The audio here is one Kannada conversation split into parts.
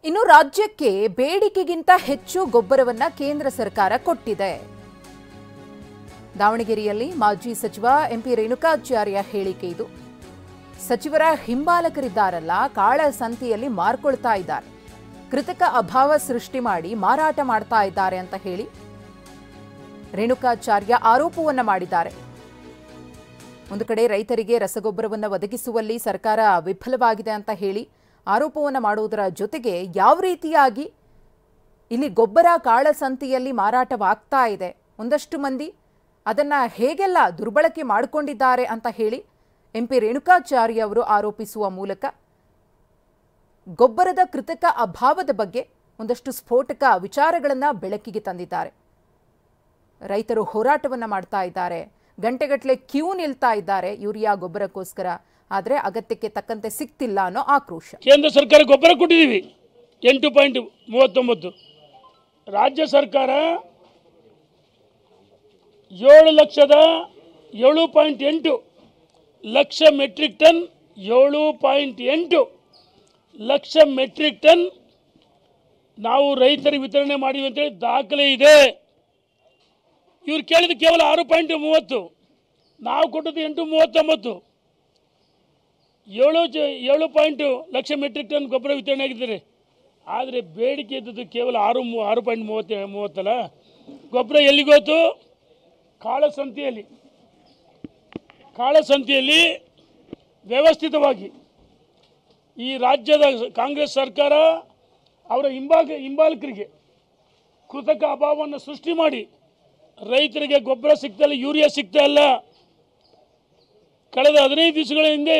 ಇನ್ನು ರಾಜ್ಯಕ್ಕೆ ಬೇಡಿಕೆಗಿಂತ ಹೆಚ್ಚು ಗೊಬ್ಬರವನ್ನ ಕೇಂದ್ರ ಸರ್ಕಾರ ಕೊಟ್ಟಿದೆ. ದಾವಣಗೆರೆಯಲ್ಲಿ ಮಾಜಿ ಸಚಿವ ಎಂಪಿ ರೇಣುಕಾಚಾರ್ಯ ಹೇಳಿಕೆ ಇದು. ಸಚಿವರ ಹಿಂಬಾಲಕರಿದ್ದಾರಲ್ಲ, ಕಾಳ ಸಂತೆಯಲ್ಲಿ ಮಾರ್ಕೊಳ್ತಾ ಇದ್ದಾರೆ, ಕೃತಕ ಅಭಾವ ಸೃಷ್ಟಿ ಮಾಡಿ ಮಾರಾಟ ಮಾಡ್ತಾ ಇದ್ದಾರೆ ಅಂತ ಹೇಳಿ ರೇಣುಕಾಚಾರ್ಯ ಆರೋಪವನ್ನ ಮಾಡಿದ್ದಾರೆ. ಒಂದು ಕಡೆ ರೈತರಿಗೆ ರಸಗೊಬ್ಬರವನ್ನು ಒದಗಿಸುವಲ್ಲಿ ಸರ್ಕಾರ ವಿಫಲವಾಗಿದೆ ಅಂತ ಹೇಳಿ ಆರೋಪವನ್ನು ಮಾಡುವುದರ ಜೊತೆಗೆ ಯಾವ ರೀತಿಯಾಗಿ ಇಲ್ಲಿ ಗೊಬ್ಬರ ಕಾಳಸಂತೆಯಲ್ಲಿ ಮಾರಾಟವಾಗ್ತಾ ಇದೆ, ಒಂದಷ್ಟು ಮಂದಿ ಅದನ್ನ ಹೇಗೆಲ್ಲ ದುರ್ಬಳಕೆ ಮಾಡಿಕೊಂಡಿದ್ದಾರೆ ಅಂತ ಹೇಳಿ ಎಂಪಿ ರೇಣುಕಾಚಾರ್ಯ ಅವರು ಆರೋಪಿಸುವ ಮೂಲಕ ಗೊಬ್ಬರದ ಕೃತಕ ಅಭಾವದ ಬಗ್ಗೆ ಒಂದಷ್ಟು ಸ್ಫೋಟಕ ವಿಚಾರಗಳನ್ನು ಬೆಳಕಿಗೆ ತಂದಿದ್ದಾರೆ. ರೈತರು ಹೋರಾಟವನ್ನ ಮಾಡ್ತಾ ಇದ್ದಾರೆ, ಗಂಟೆಗಟ್ಟಲೆ ಕ್ಯೂ ನಿಲ್ತಾ ಇದ್ದಾರೆ ಯೂರಿಯಾ ಗೊಬ್ಬರಕ್ಕೋಸ್ಕರ, ಆದರೆ ಅಗತ್ಯಕ್ಕೆ ತಕ್ಕಂತೆ ಸಿಗ್ತಿಲ್ಲ ಅನ್ನೋ ಆಕ್ರೋಶ. ಕೇಂದ್ರ ಸರ್ಕಾರ ಗೊಬ್ಬರ ಕೊಟ್ಟಿದ್ದೀವಿ 8.39, ರಾಜ್ಯ ಸರ್ಕಾರ 7,07.8 lakh metric ton 7.8 lakh metric ton ನಾವು ರೈತರಿಗೆ ವಿತರಣೆ ಮಾಡಿವಿ ಅಂತೇಳಿ ದಾಖಲೆ ಇದೆ. ಇವ್ರು ಕೇಳಿದ ಕೇವಲ 6.30, ನಾವು ಕೊಟ್ಟದ್ದು 8.39. 7 ಲಕ್ಷ ಮೆಟ್ರಿಕ್ ಟನ್ ಗೊಬ್ಬರ ವಿತರಣೆ ಆಗಿದ್ದಾರೆ. ಆದರೆ ಬೇಡಿಕೆ ಇದ್ದದ್ದು ಕೇವಲ 6.30 ಗೊಬ್ಬರ ಎಲ್ಲಿಗೋತು? ಕಾಳಸಂತೆಯಲ್ಲಿ ವ್ಯವಸ್ಥಿತವಾಗಿ ಈ ರಾಜ್ಯದ ಕಾಂಗ್ರೆಸ್ ಸರ್ಕಾರ ಅವರ ಹಿಂಬಾಲಕರಿಗೆ ಕೃತಕ ಅಭಾವವನ್ನು ಸೃಷ್ಟಿ ಮಾಡಿ ರೈತರಿಗೆ ಗೊಬ್ಬರ ಸಿಗ್ತಾ ಇಲ್ಲ, ಯೂರಿಯಾ ಸಿಗ್ತಾ ಇಲ್ಲ. ಕಳೆದ 15 ದಿವಸಗಳ ಹಿಂದೆ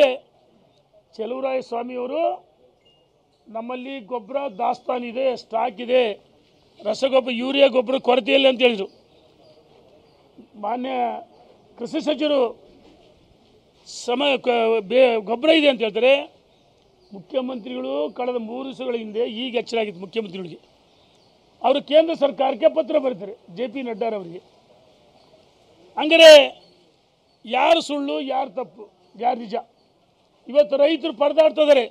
ಚಲುವರಾಯಸ್ವಾಮಿಯವರು ನಮ್ಮಲ್ಲಿ ಗೊಬ್ಬರ ದಾಸ್ತಾನಿದೆ, ಸ್ಟಾಕ್ ಇದೆ, ರಸಗೊಬ್ಬರ ಯೂರಿಯಾ ಗೊಬ್ಬರ ಕೊರತೆಯಿಲ್ಲ ಅಂತ ಹೇಳಿದರು. ಮಾನ್ಯ ಕೃಷಿ ಸಚಿವರು ಗೊಬ್ಬರ ಇದೆ ಅಂತ ಹೇಳ್ತಾರೆ. ಮುಖ್ಯಮಂತ್ರಿಗಳು ಕಳೆದ 3 ದಿವಸಗಳ ಹಿಂದೆ ಈಗ ಎಚ್ಚರಾಗಿತ್ತು ಮುಖ್ಯಮಂತ್ರಿಗಳಿಗೆ. ಅವರು ಕೇಂದ್ರ ಸರ್ಕಾರಕ್ಕೆ ಪತ್ರ ಬರೀತಾರೆ, JP ನಡ್ಡಾರವರಿಗೆ. ಹಂಗಾರೆ ಯಾರು ಸುಳ್ಳು, ಯಾರು ತಪ್ಪು, ಯಾರು ನಿಜ? ಇವತ್ತು ರೈತರು ಪರದಾಡ್ತಿದ್ದಾರೆ.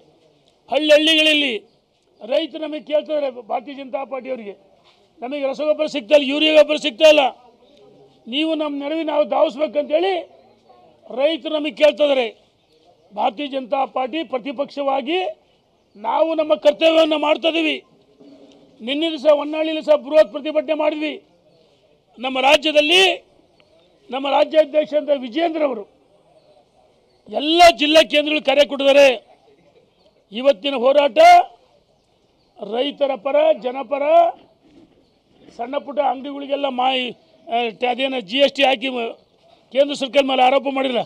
ಹಳ್ಳಿಗಳಲ್ಲಿ ರೈತರು ನಮಗೆ ಕೇಳ್ತಿದ್ದಾರೆ, ಭಾರತೀಯ ಜನತಾ ಪಾರ್ಟಿಯವರಿಗೆ, ನಮಗೆ ರಸಗೊಬ್ಬರ ಸಿಗ್ತಾ ಇಲ್ಲ, ಯೂರಿಯಾ ಗೊಬ್ಬರ ಸಿಗ್ತಾ ಇಲ್ಲ, ನೀವು ನಮ್ಮ ನೆರವಿ ನಾವು ಧಾವಿಸ್ಬೇಕಂತೇಳಿ ರೈತರು ನಮಗೆ ಕೇಳ್ತಿದ್ದಾರೆ. ಭಾರತೀಯ ಜನತಾ ಪಾರ್ಟಿ ಪ್ರತಿಪಕ್ಷವಾಗಿ ನಾವು ನಮ್ಮ ಕರ್ತವ್ಯವನ್ನು ಮಾಡ್ತಾಯಿದ್ದೀವಿ. ನಿನ್ನೆ ದಿವಸ ಹೊನ್ನಾಳಿಯಲ್ಲಿ ಸಹ ಬೃಹತ್ ಪ್ರತಿಭಟನೆ ಮಾಡಿದ್ವಿ. ನಮ್ಮ ರಾಜ್ಯದಲ್ಲಿ ನಮ್ಮ ರಾಜ್ಯಾಧ್ಯಕ್ಷ ಅಂತ ವಿಜೇಂದ್ರ ಅವರು ಎಲ್ಲ ಜಿಲ್ಲಾ ಕೇಂದ್ರಗಳು ಕರೆ ಕೊಟ್ಟಿದ್ದಾರೆ. ಇವತ್ತಿನ ಹೋರಾಟ ರೈತರ ಪರ, ಜನಪರ, ಸಣ್ಣ ಪುಟ್ಟ ಅಂಗಡಿಗಳಿಗೆಲ್ಲ ಅದೇನು GST ಹಾಕಿ ಕೇಂದ್ರ ಸರ್ಕಾರ ಮೇಲೆ ಆರೋಪ ಮಾಡಿಲ್ಲ.